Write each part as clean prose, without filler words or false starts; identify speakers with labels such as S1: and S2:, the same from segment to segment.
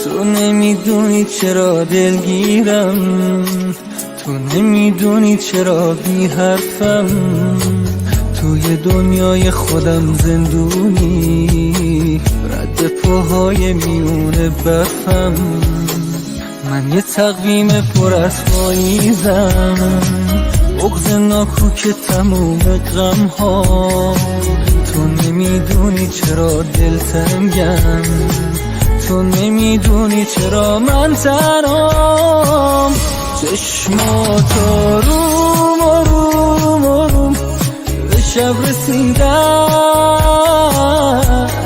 S1: تو نمیدونی چرا دلگیرم، تو نمیدونی چرا بی حرفم، توی دنیای خودم زندونی، رد پاهای میونه برفم. من یه تقویم پر از پاییزم، بغض ناکوک تموم غم ها. تو نمیدونی چرا دلتنگم، تو نمیدونی چرا من تنهام. چشمات آروم آروم آروم به شب رسیدن،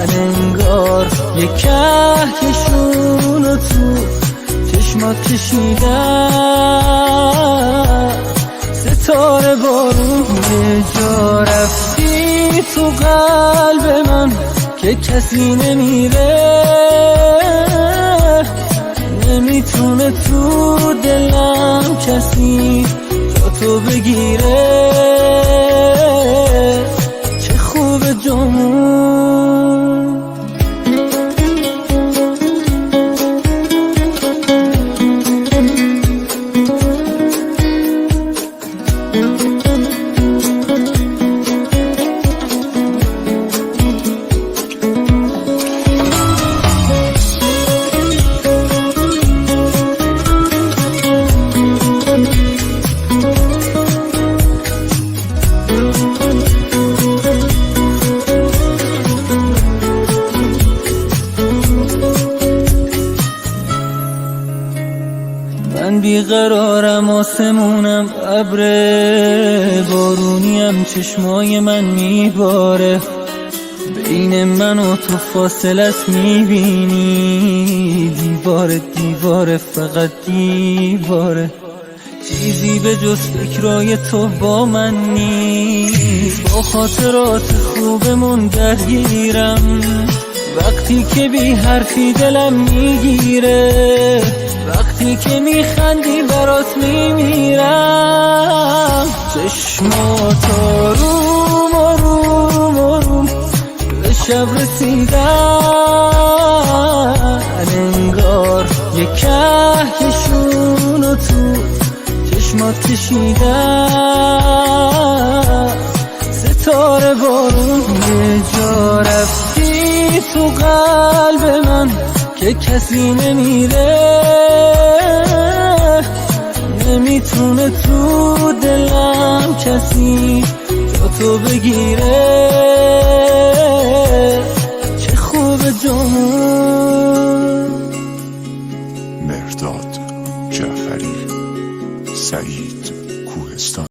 S1: انگار یک کهکشون تو چشمات کشیدن. ستاره بارون یه جا رفتی تو قلب من که کسی نمیره، نمیتونه تو دلم کسی جا تو بگیره. چه خوبه جامون، من بیقرارم، آسمونم ابر بارونیم، چشمای من میباره، بین من و تو فاصله است میبینی، دیواره دیواره فقط دیواره، چیزی به جز فکرای تو با من نیست. با خاطرات خوبمون درگیرم، وقتی که بی حرفی دلم میگیره، وقتی که میخندی برات میمیرم. چشمات آروم آروم آروم به شب رسیدن، انگار یک کهکشون تو چشمات کشیدن. ستاره بارون یه جا رفتی تو قلب من که کسی نمیره، نمیتونه تو دلم کسی جا تو بگیره. چه خوبه جامون.
S2: مهرداد جعفری، سعید کوهستان.